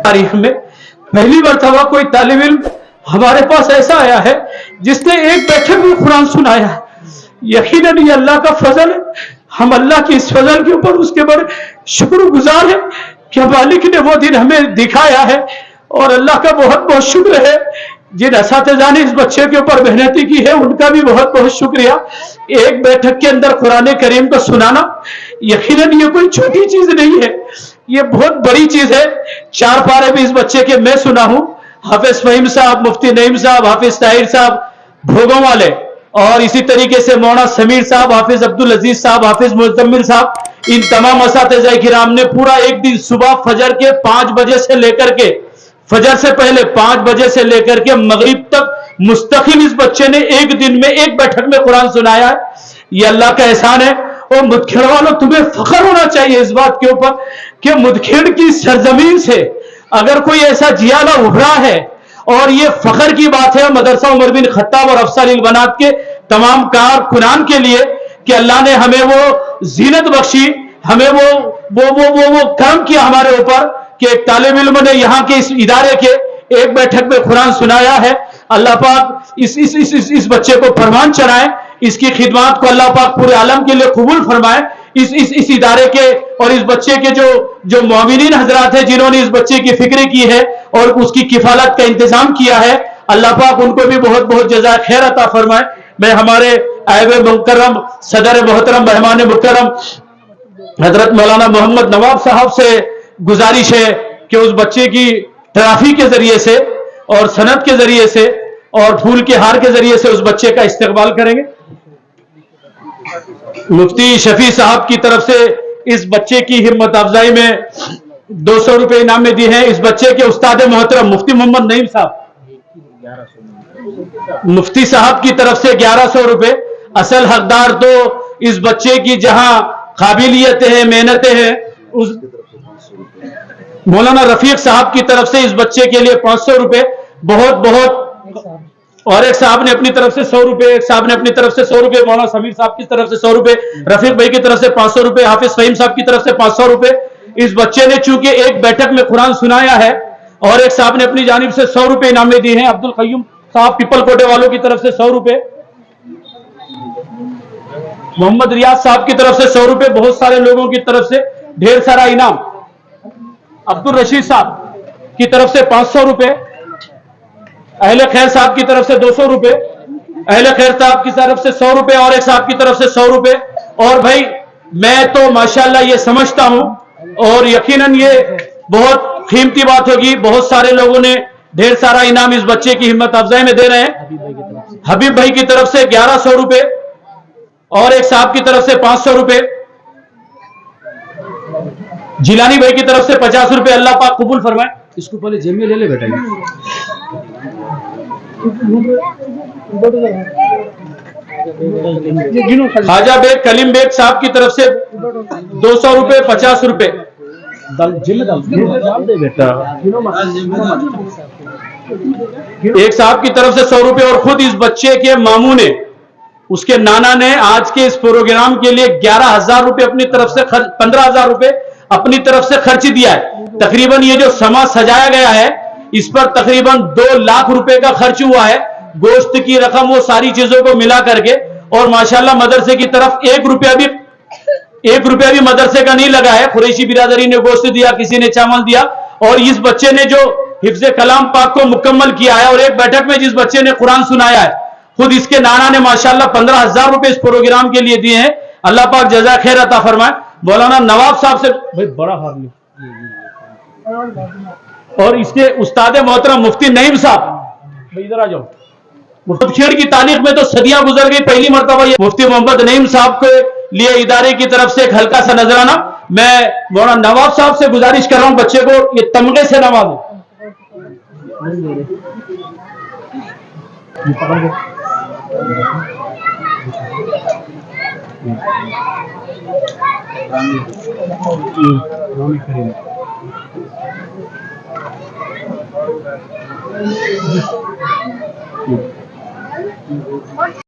तारीख में पहली मरतबा कोई तालिब इल्म हमारे पास ऐसा आया है जिसने एक बैठक में कुरान सुनाया है। यकीनन ये अल्लाह का फजल है। हम अल्लाह की इस फजल के ऊपर उसके बड़े शुक्रगुजार हैं कि मालिक ने वो दिन हमें दिखाया है। और अल्लाह का बहुत बहुत शुक्र है जिन असातिज़ा ने इस बच्चे के ऊपर मेहनती की है उनका भी बहुत बहुत शुक्रिया। एक बैठक के अंदर कुरान करीम को सुनाना यकीनन ये कोई छोटी चीज नहीं है, ये बहुत बड़ी चीज है। 4 पारे भी इस बच्चे के मैं सुना हूं। हाफिज फहीम साहब, मुफ्ती नईम साहब, हाफिज ताहिर साहब भोगों वाले, और इसी तरीके से मौलाना समीर साहब, हाफिज अब्दुल अजीज साहब, हाफिज मुजम्मिल साहब, इन तमाम असातिज़ा किराम ने पूरा एक दिन सुबह फजर के 5 बजे से लेकर के, फजर से पहले 5 बजे से लेकर के मगरिब तक मुस्तकिल इस बच्चे ने एक दिन में एक बैठक में कुरान सुनाया है। ये अल्लाह का एहसान है। और मुदखेड़ वालों, तुम्हें फख्र होना चाहिए इस बात के ऊपर कि मुदखेड़ की सरजमीन से अगर कोई ऐसा जियाला उभरा है, और ये फख्र की बात है मदरसा उमर बिन खत्ताब और अफसल बनात के तमाम कारकुनान के लिए कि अल्लाह ने हमें वो जीनत बख्शी, हमें वो कर्म किया हमारे ऊपर कि एक तालिब इल्म ने यहाँ के इस इदारे के एक बैठक में कुरान सुनाया है। अल्लाह पाक इस बच्चे को फरमान चढ़ाए, इसकी खिदमत को अल्लाह पाक पूरे आलम के लिए कबूल फरमाए। इस इदारे के और इस बच्चे के जो मोमिनीन हजरात है जिन्होंने इस बच्चे की फिक्र की है और उसकी किफालत का इंतजाम किया है, अल्लाह पाक उनको भी बहुत बहुत जज़ा खैर अता फरमाए। मैं हमारे आयब मुकर्रम सदर मोहतरम मेहमान मुकर्रम हजरत मौलाना मोहम्मद नवाब साहब से गुजारिश है कि उस बच्चे की ट्रॉफी के जरिए से और सनद के जरिए से और फूल के हार के जरिए से उस बच्चे का इस्तकबाल करेंगे। मुफ्ती शफी साहब की तरफ से इस बच्चे की हिम्मत अफजाई में 200 रुपए इनाम में दी है। इस बच्चे के उस्ताद मोहतरम मुफ्ती मोहम्मद नईम साहब, मुफ्ती साहब की तरफ से 1100 रुपए। असल हकदार तो इस बच्चे की जहां काबिलियतें हैं, मेहनतें हैं, उस मौलाना रफीक साहब की तरफ से इस बच्चे के लिए 500 रुपए बहुत बहुत, और एक साहब ने अपनी तरफ से 100 रुपए, एक साहब ने अपनी तरफ से 100 रुपए, मौलाना समीर साहब की तरफ से 100 रुपए, रफीक भाई की तरफ से 500 रुपए, हाफिज फहीम साहब की तरफ से 500 रुपए। इस बच्चे ने चूंकि एक बैठक में कुरान सुनाया है और एक साहब ने अपनी जानिब से 100 रुपए इनाम में दिए हैं। अब्दुल कय्यूम साहब पीपल कोटे वालों की तरफ से 100 रुपए, मोहम्मद रियाज साहब की तरफ से 100 रुपए, बहुत सारे लोगों की तरफ से ढेर सारा इनाम। अब्दुल रशीद साहब की तरफ से 500 रुपए, अहले खैर साहब की तरफ से 200 रुपए, अहले खैर साहब की तरफ से 100 रुपए और एक साहब की तरफ से 100 रुपए। और भाई मैं तो माशाल्लाह ये समझता हूं और यकीनन ये बहुत कीमती बात होगी, बहुत सारे लोगों ने ढेर सारा इनाम इस बच्चे की हिम्मत अफजाई में दे रहे हैं। हबीब भाई की तरफ से 1100 रुपए और एक साहब की तरफ से 500 रुपए, जिलानी भाई की तरफ से 50 रुपए। अल्लाह पाक कबूल फरमाए। इसको पहले जेब में ले ले बेटा। खाजा बेग कलीम बेग साहब की तरफ से 200 रुपए, 50 रुपए। एक साहब की तरफ से 100 रुपए और खुद इस बच्चे के मामू ने, उसके नाना ने आज के इस प्रोग्राम के लिए 11,000 रुपए अपनी तरफ से 15,000 रुपए अपनी तरफ से खर्च दिया है। तकरीबन ये जो समा सजाया गया है इस पर तकरीबन 2 लाख रुपए का खर्च हुआ है, गोश्त की रकम, वो सारी चीजों को मिला करके। और माशाल्लाह मदरसे की तरफ 1 रुपया भी मदरसे का नहीं लगा है। कुरैशी बिरादरी ने गोश्त दिया, किसी ने चावल दिया, और इस बच्चे ने जो हिफ्ज़े कलाम पाक को मुकम्मल किया है और एक बैठक में जिस बच्चे ने कुरान सुनाया है, खुद इसके नाना ने माशाल्लाह 15,000 रुपए इस प्रोग्राम के लिए दिए हैं। अल्लाह पाक जज़ा खैर अता फरमाए। मौलाना नवाब साहब से भाई बड़ा हार नहीं, और इसके उस्ताद मोहतरम मुफ्ती नईम साहब, इधर आ जाओ। मुदखेड़ की तारीख में तो सदियां गुजर गई, पहली मरतबा ये मुफ्ती मोहम्मद नईम साहब के लिए इदारे की तरफ से एक हल्का सा नजराना। मैं मौलाना नवाब साहब से गुजारिश कर रहा हूं बच्चे को ये तमगे से नवाजें।